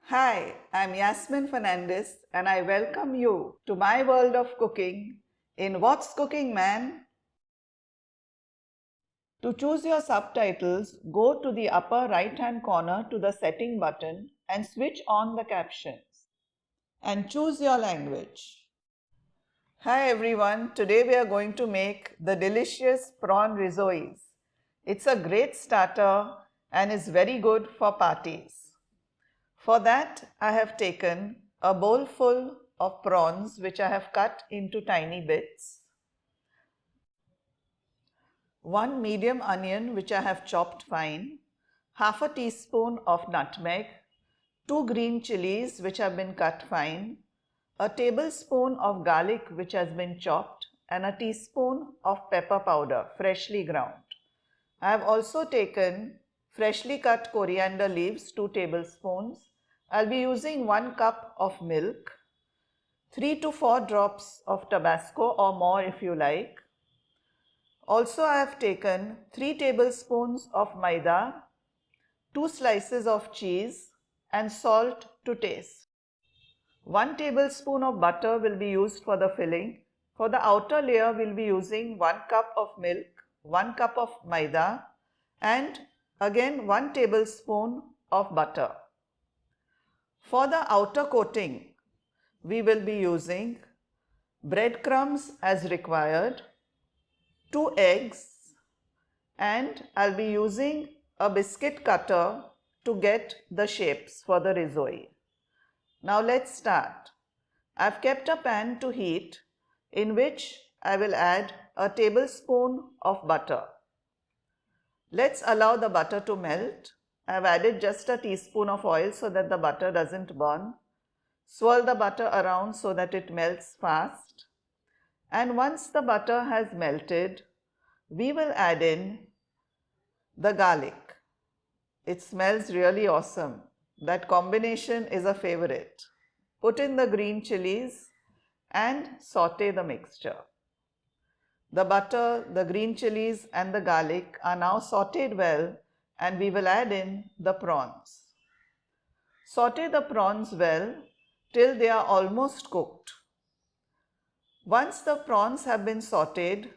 Hi, I'm Yasmin Fernandes and I welcome you to my world of cooking in What's Cooking Man? To choose your subtitles, go to the upper right hand corner to the setting button and switch on the captions and choose your language. Hi everyone, today we are going to make the delicious prawn rissois. It's a great starter and is very good for parties. For that, I have taken a bowl full of prawns which I have cut into tiny bits, 1 medium onion which I have chopped fine, half a teaspoon of nutmeg, 2 green chillies which have been cut fine, a tablespoon of garlic which has been chopped, and a teaspoon of pepper powder freshly ground. I have also taken freshly cut coriander leaves, 2 tablespoons. I'll be using 1 cup of milk, 3 to 4 drops of Tabasco or more if you like. Also I have taken 3 tablespoons of maida, 2 slices of cheese and salt to taste. 1 tablespoon of butter will be used for the filling. For the outer layer we'll be using 1 cup of milk, 1 cup of maida and again 1 tablespoon of butter. For the outer coating, we will be using breadcrumbs as required, 2 eggs, and I'll be using a biscuit cutter to get the shapes for the rissois. Now let's start. I've kept a pan to heat in which I will add a tablespoon of butter. Let's allow the butter to melt. I've added just a teaspoon of oil so that the butter doesn't burn. Swirl the butter around so that it melts fast. And once the butter has melted, we will add in the garlic. It smells really awesome. That combination is a favorite. Put in the green chilies and saute the mixture. The butter, the green chilies and the garlic are now sauteed well and we will add in the prawns. Saute the prawns well till they are almost cooked. Once the prawns have been sauteed,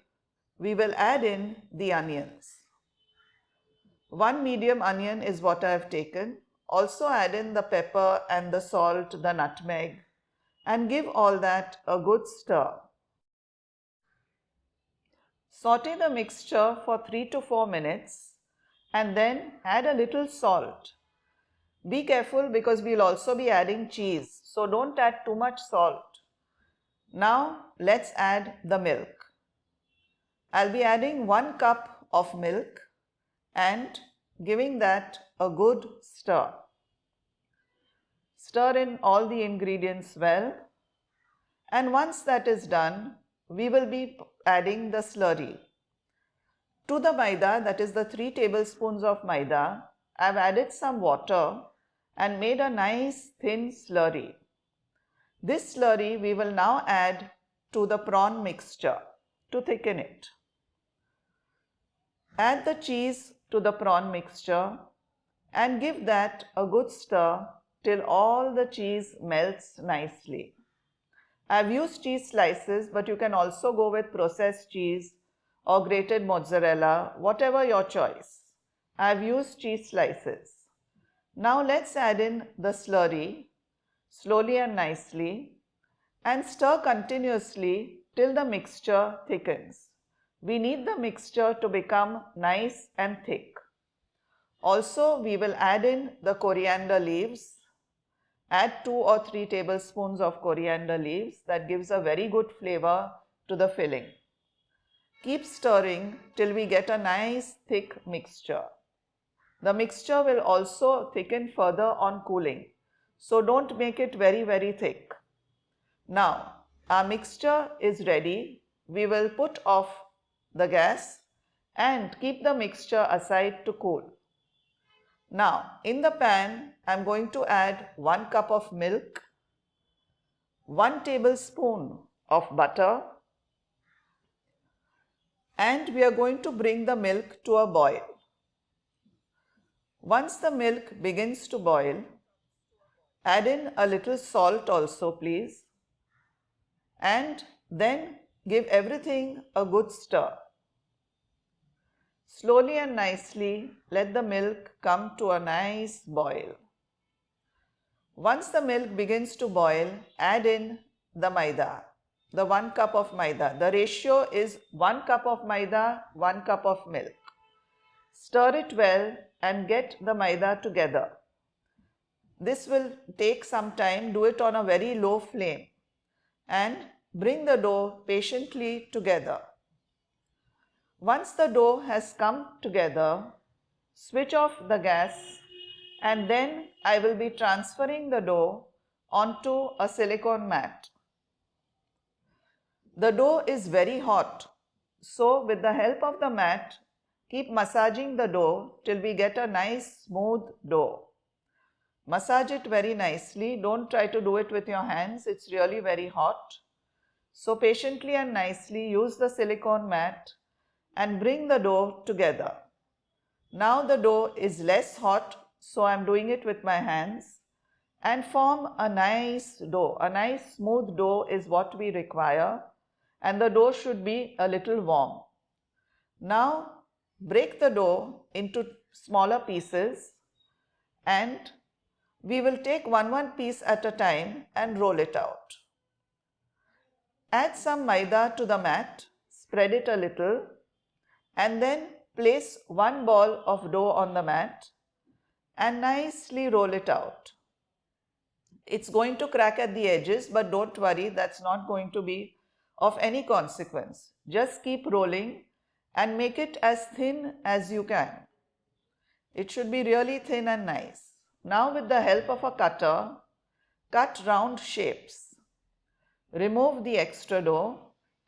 we will add in the onions. 1 medium onion is what I have taken. Also add in the pepper and the salt, the nutmeg, and give all that a good stir. Saute the mixture for 3 to 4 minutes and then add a little salt. Be careful because we'll also be adding cheese, so don't add too much salt. Now let's add the milk. I'll be adding 1 cup of milk and giving that a good stir. Stir in all the ingredients well, and once that is done, we will be adding the slurry. To the maida, that is the 3 tablespoons of maida, I have added some water and made a nice thin slurry. This slurry we will now add to the prawn mixture to thicken it. Add the cheese to the prawn mixture and give that a good stir till all the cheese melts nicely. I have used cheese slices, but you can also go with processed cheese or grated mozzarella, whatever your choice. I have used cheese slices. Now let's add in the slurry slowly and nicely and stir continuously till the mixture thickens. We need the mixture to become nice and thick. Also, we will add in the coriander leaves. Add 2 or 3 tablespoons of coriander leaves. That gives a very good flavor to the filling. Keep stirring till we get a nice thick mixture. The mixture will also thicken further on cooling, so don't make it very thick. Now, our mixture is ready. We will put off the gas and keep the mixture aside to cool. Now, in the pan, I am going to add 1 cup of milk, 1 tablespoon of butter, and we are going to bring the milk to a boil. Once the milk begins to boil, Add in a little salt also, please. And then give everything a good stir. Slowly and nicely let the milk come to a nice boil. Once the milk begins to boil, add in the maida, the 1 cup of maida. The ratio is 1 cup of maida, 1 cup of milk. Stir it well and get the maida together. This will take some time. Do it on a very low flame and bring the dough patiently together. Once the dough has come together, switch off the gas and then I will be transferring the dough onto a silicone mat. The dough is very hot, so with the help of the mat, keep massaging the dough till we get a nice smooth dough. Massage it very nicely. Don't try to do it with your hands. It's really very hot. So patiently and nicely use the silicone mat and bring the dough together. Now the dough is less hot, so I am doing it with my hands, and form a nice dough. A nice smooth dough is what we require, and the dough should be a little warm. Now break the dough into smaller pieces and we will take one piece at a time and roll it out. Add some maida to the mat, spread it a little, and then place one ball of dough on the mat and nicely roll it out. It's going to crack at the edges, but don't worry, that's not going to be of any consequence. Just keep rolling and make it as thin as you can. It should be really thin and nice. Now with the help of a cutter, cut round shapes. Remove the extra dough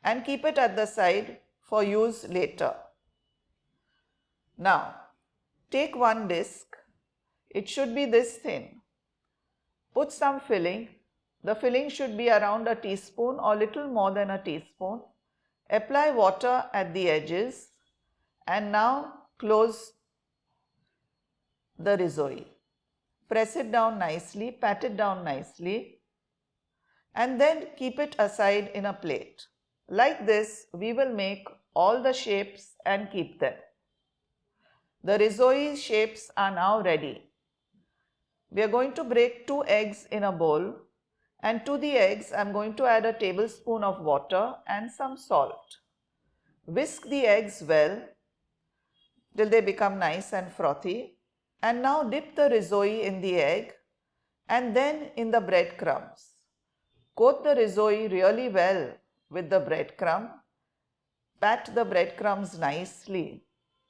and keep it at the side for use later. Now, take one disc. It should be this thin. Put some filling. The filling should be around a teaspoon or little more than a teaspoon. Apply water at the edges and now close the rissois. Press it down nicely, pat it down nicely, and then keep it aside in a plate. Like this, we will make all the shapes and keep them. The rissois shapes are now ready. We are going to break 2 eggs in a bowl, and to the eggs I am going to add a tablespoon of water and some salt. Whisk the eggs well till they become nice and frothy. And now dip the rissois in the egg and then in the breadcrumbs. Coat the rissois really well with the breadcrumb. Pat the breadcrumbs nicely.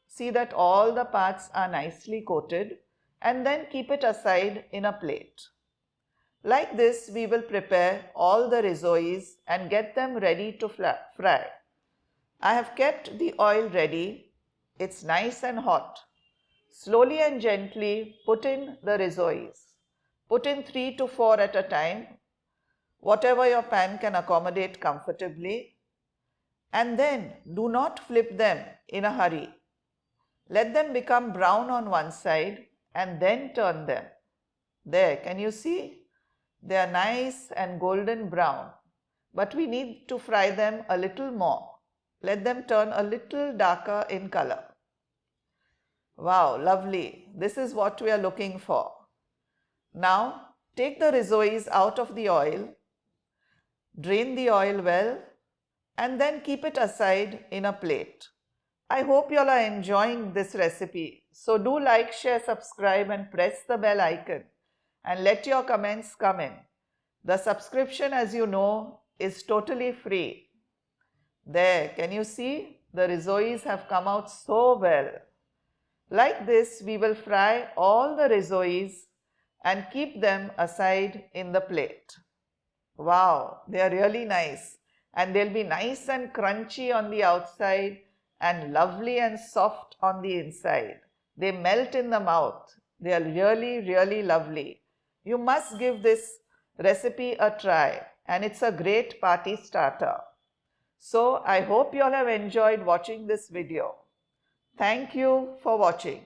See that all the parts are nicely coated and then keep it aside in a plate. Like this, we will prepare all the rissois and get them ready to fry. I have kept the oil ready. It's nice and hot. Slowly and gently put in the rissois. Put in 3 to 4 at a time, whatever your pan can accommodate comfortably. And then do not flip them in a hurry. Let them become brown on one side and then turn them. There, can you see? They are nice and golden brown, but we need to fry them a little more. Let them turn a little darker in color. Wow, lovely. This is what we are looking for. Now, take the rissois out of the oil, drain the oil well, and then keep it aside in a plate. I hope you all are enjoying this recipe. So do like, share, subscribe and press the bell icon and let your comments come in. The subscription, as you know, is totally free. There, can you see? The rissois have come out so well. Like this, we will fry all the rissois and keep them aside in the plate. Wow, they are really nice, and they'll be nice and crunchy on the outside and lovely and soft on the inside. They melt in the mouth. They are really, really lovely. You must give this recipe a try, and it's a great party starter. So I hope you all have enjoyed watching this video. Thank you for watching.